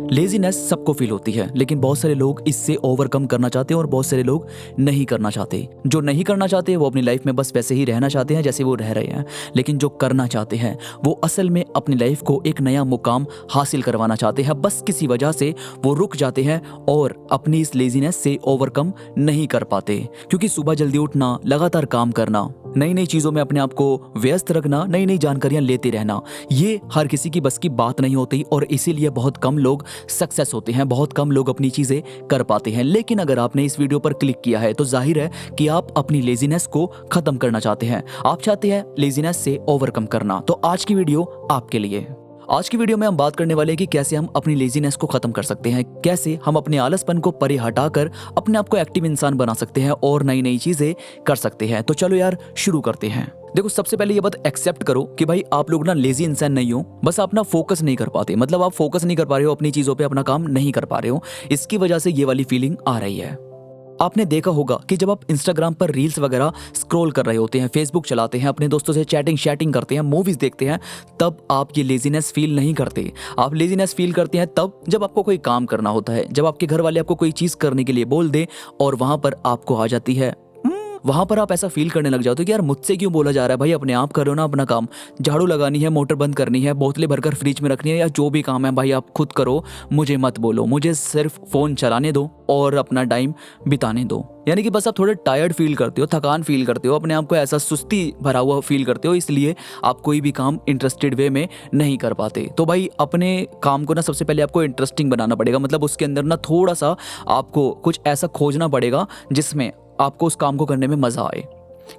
Laziness सबको feel होती है, लेकिन बहुत सारे लोग इससे ओवरकम करना चाहते हैं और बहुत सारे लोग नहीं करना चाहते। जो नहीं करना चाहते वो अपनी लाइफ में बस वैसे ही रहना चाहते हैं जैसे वो रह रहे हैं, लेकिन जो करना चाहते हैं वो असल में अपनी लाइफ को एक नया मुकाम हासिल करवाना चाहते हैं। बस किसी वजह से वो रुक जाते हैं और अपनी इस लेजीनेस से ओवरकम नहीं कर पाते, क्योंकि सुबह जल्दी उठना, लगातार काम करना, नई नई चीज़ों में अपने आप को व्यस्त रखना, नई नई जानकारियां लेते रहना, ये हर किसी की बस की बात नहीं होती और इसीलिए बहुत कम लोग सक्सेस होते हैं, बहुत कम लोग अपनी चीज़ें कर पाते हैं। लेकिन अगर आपने इस वीडियो पर क्लिक किया है तो जाहिर है कि आप अपनी लेजीनेस को ख़त्म करना चाहते हैं, आप चाहते हैं लेजीनेस से ओवरकम करना। तो आज की वीडियो आपके लिए। आज की वीडियो में हम बात करने वाले हैं कि कैसे हम अपनी लेजीनेस को खत्म कर सकते हैं, कैसे हम अपने आलसपन को परे हटाकर अपने आप को एक्टिव इंसान बना सकते हैं और नई नई चीजें कर सकते हैं। तो चलो यार शुरू करते हैं। देखो, सबसे पहले ये बात एक्सेप्ट करो कि भाई आप लोग ना लेजी इंसान नहीं हो, बस आप ना फोकस नहीं कर पाते, मतलब आप फोकस नहीं कर पा रहे हो अपनी चीजों पे, अपना काम नहीं कर पा रहे हो, इसकी वजह से ये वाली फीलिंग आ रही है। आपने देखा होगा कि जब आप इंस्टाग्राम पर रील्स वगैरह स्क्रॉल कर रहे होते हैं, फेसबुक चलाते हैं, अपने दोस्तों से चैटिंग करते हैं, मूवीज देखते हैं, तब आप ये लेजीनेस फील नहीं करते। आप लेजीनेस फील करते हैं तब जब आपको कोई काम करना होता है, जब आपके घर वाले आपको कोई चीज़ करने के लिए बोल दे और वहां पर आपको आ जाती है, वहां पर आप ऐसा फील करने लग जाते हो कि यार मुझसे क्यों बोला जा रहा है, भाई अपने आप करो ना अपना काम। झाड़ू लगानी है, मोटर बंद करनी है, बोतलें भरकर फ्रिज में रखनी है, या जो भी काम है भाई आप खुद करो, मुझे मत बोलो, मुझे सिर्फ फोन चलाने दो और अपना टाइम बिताने दो। यानी कि बस आप थोड़े टायर्ड फील करते हो, थकान फील करते हो, अपने आप को ऐसा सुस्ती भरा हुआ फील करते हो, इसलिए आप कोई भी काम इंटरेस्टेड वे में नहीं कर पाते। तो भाई अपने काम को ना सबसे पहले आपको इंटरेस्टिंग बनाना पड़ेगा, मतलब उसके अंदर ना थोड़ा सा आपको कुछ ऐसा खोजना पड़ेगा जिसमें आपको उस काम को करने में मज़ा आए।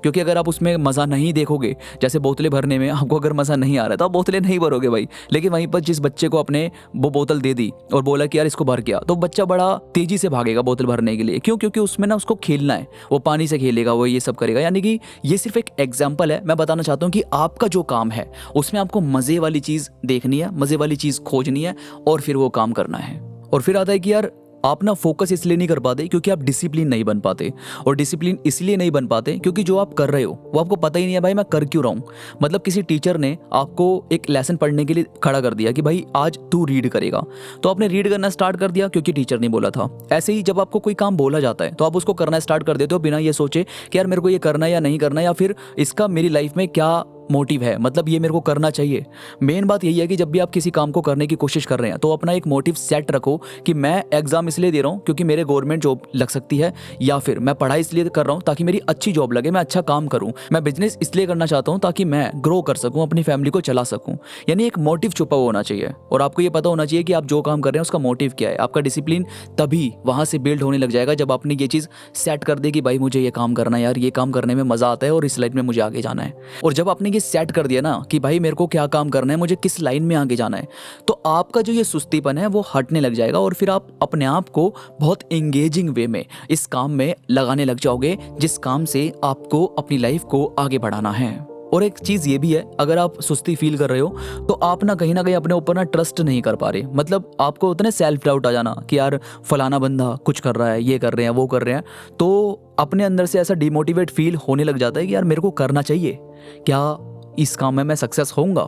क्योंकि अगर आप उसमें मज़ा नहीं देखोगे, जैसे बोतलें भरने में आपको अगर मज़ा नहीं आ रहा है तो आप बोतलें नहीं भरोगे भाई। लेकिन वहीं पर जिस बच्चे को आपने वो बोतल दे दी और बोला कि यार इसको भर के आ, तो बच्चा बड़ा तेज़ी से भागेगा बोतल भरने के लिए। क्यों? क्योंकि उसमें ना उसको खेलना है, वो पानी से खेलेगा, वो ये सब करेगा। यानी कि ये सिर्फ एक एग्जाम्पल है। मैं बताना चाहता हूँ कि आपका जो काम है उसमें आपको मज़े वाली चीज़ देखनी है, मज़े वाली चीज़ खोजनी है और फिर वो काम करना है। और फिर आता है कि यार आप ना फोकस इसलिए नहीं कर पाते क्योंकि आप डिसिप्लिन नहीं बन पाते, और डिसिप्लिन इसलिए नहीं बन पाते क्योंकि जो आप कर रहे हो वो आपको पता ही नहीं है भाई मैं कर क्यों रहा हूँ। मतलब किसी टीचर ने आपको एक लेसन पढ़ने के लिए खड़ा कर दिया कि भाई आज तू रीड करेगा, तो आपने रीड करना स्टार्ट कर दिया क्योंकि टीचर ने बोला था। ऐसे ही जब आपको कोई काम बोला जाता है तो आप उसको करना स्टार्ट कर देते हो बिना ये सोचे कि यार मेरे को ये करना है या नहीं करना, या फिर इसका मेरी लाइफ में क्या मोटिव है, मतलब ये मेरे को करना चाहिए। मेन बात यही है कि जब भी आप किसी काम को करने की कोशिश कर रहे हैं तो अपना एक मोटिव सेट रखो कि मैं एग्जाम इसलिए दे रहा हूँ क्योंकि मेरे गवर्नमेंट जॉब लग सकती है, या फिर मैं पढ़ाई इसलिए कर रहा हूँ ताकि मेरी अच्छी जॉब लगे, मैं अच्छा काम करूँ, मैं बिजनेस इसलिए करना चाहता हूँ ताकि मैं ग्रो कर सकूँ, अपनी फैमिली को चला सकूँ। यानी एक मोटिव छुपा हुआ होना चाहिए और आपको ये पता होना चाहिए कि आप जो काम कर रहे हैं उसका मोटिव क्या है। आपका डिसिप्लिन तभी वहाँ से बिल्ड होने लग जाएगा जब आपने ये चीज़ सेट कर दे कि भाई मुझे ये काम करना है, यार ये काम करने में मज़ा आता है और इस लाइफ में मुझे आगे जाना है। और जब आपने ये सेट कर दिया ना कि भाई मेरे को क्या काम करना है, मुझे किस लाइन में आगे जाना है, तो आपका जो ये सुस्तीपन है वो हटने लग जाएगा और फिर आप अपने आप को बहुत एंगेजिंग वे में इस काम में लगाने लग जाओगे जिस काम से आपको अपनी लाइफ को आगे बढ़ाना है। और एक चीज़ ये भी है, अगर आप सुस्ती फील कर रहे हो तो आप ना कहीं अपने ऊपर ना ट्रस्ट नहीं कर पा रहे, मतलब आपको उतने सेल्फ डाउट आ जाना कि यार फलाना बंदा कुछ कर रहा है, ये कर रहे हैं, वो कर रहे हैं, तो अपने अंदर से ऐसा डिमोटिवेट फील होने लग जाता है कि यार मेरे को करना चाहिए, क्या इस काम में मैं सक्सेस होऊंगा।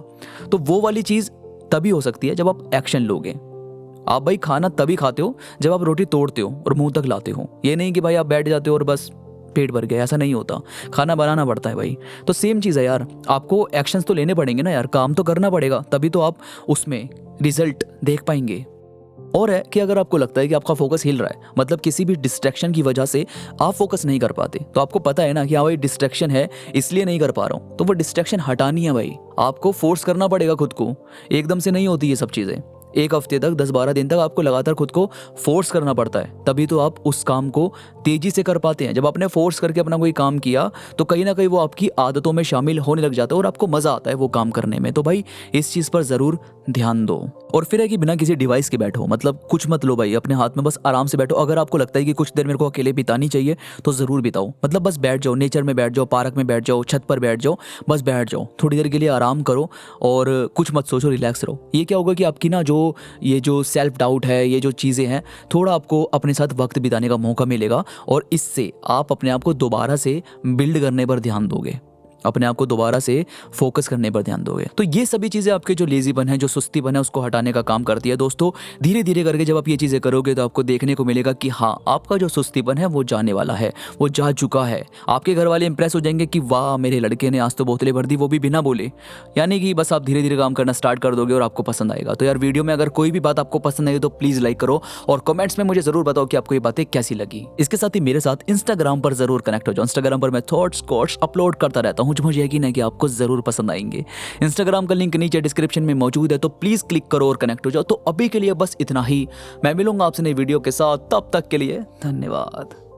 तो वो वाली चीज़ तभी हो सकती है जब आप एक्शन लोगे। आप भाई खाना तभी खाते हो जब आप रोटी तोड़ते हो और मुंह तक लाते हो, ये नहीं कि भाई आप बैठ जाते हो और बस पेट भर गया, ऐसा नहीं होता, खाना बनाना पड़ता है भाई। तो सेम चीज़ है यार, आपको एक्शंस तो लेने पड़ेंगे ना यार, काम तो करना पड़ेगा, तभी तो आप उसमें रिजल्ट देख पाएंगे। और है कि अगर आपको लगता है कि आपका फोकस हिल रहा है, मतलब किसी भी डिस्ट्रैक्शन की वजह से आप फोकस नहीं कर पाते, तो आपको पता है ना कि हाँ भाई डिस्ट्रैक्शन है इसलिए नहीं कर पा रहा हूँ, तो वो डिस्ट्रैक्शन हटानी है भाई। आपको फोर्स करना पड़ेगा खुद को, एकदम से नहीं होती ये सब चीज़ें। एक हफ्ते तक, 10-12 दिन तक आपको लगातार खुद को फोर्स करना पड़ता है, तभी तो आप उस काम को तेजी से कर पाते हैं। जब आपने फोर्स करके अपना कोई काम किया तो कहीं ना कहीं वो आपकी आदतों में शामिल होने लग जाता है और आपको मज़ा आता है वो काम करने में। तो भाई इस चीज़ पर ज़रूर ध्यान दो। और फिर है कि बिना किसी डिवाइस के बैठो, मतलब कुछ मत लो भाई अपने हाथ में, बस आराम से बैठो। अगर आपको लगता है कि कुछ देर मेरे को अकेले बितानी चाहिए तो ज़रूर बिताओ, मतलब बस बैठ जाओ, नेचर में बैठ जाओ, पार्क में बैठ जाओ, छत पर बैठ जाओ, बस बैठ जाओ, थोड़ी देर के लिए आराम करो और कुछ मत सोचो, रिलैक्स रहो। ये क्या होगा कि आपकी ना जो सेल्फ डाउट है, ये जो चीज़ें हैं, थोड़ा आपको अपने साथ वक्त बिताने का मौका मिलेगा और इससे आप अपने आप को दोबारा से बिल्ड करने पर ध्यान दोगे। अपने आप को दोबारा से फोकस करने पर ध्यान दोगे। तो ये सभी चीज़ें आपके जो लेजीपन है, जो सुस्तीपन है, उसको हटाने का काम करती है दोस्तों। धीरे धीरे करके जब आप ये चीज़ें करोगे तो आपको देखने को मिलेगा कि हाँ, आपका जो सुस्तीपन है वो जाने वाला है, वो जा चुका है। आपके घर वाले इंप्रेस हो जाएंगे कि वाह, मेरे लड़के ने आज तो बोतलें भर दी, वो भी बिना बोले। यानी कि बस आप धीरे धीरे काम करना स्टार्ट कर दोगे और आपको पसंद आएगा। तो यार, वीडियो में अगर कोई भी बात आपको पसंद आई तो प्लीज़ लाइक करो और कमेंट्स में मुझे ज़रूर बताओ कि आपको ये बातें कैसी लगी। इसके साथ ही मेरे साथ इंस्टाग्राम पर ज़रूर कनेक्ट हो जाओ। इंस्टाग्राम पर मैं थॉट्स कोट्स अपलोड करता रहता हूँ जो मुझे यकीन है कि आपको ज़रूर पसंद आएंगे। इंस्टाग्राम का लिंक नीचे डिस्क्रिप्शन में मौजूद है, तो प्लीज़ क्लिक करो और कनेक्ट हो जाओ। तो अभी के लिए बस इतना ही। मैं मिलूंगा आपसे नई वीडियो के साथ, तब तक के लिए धन्यवाद।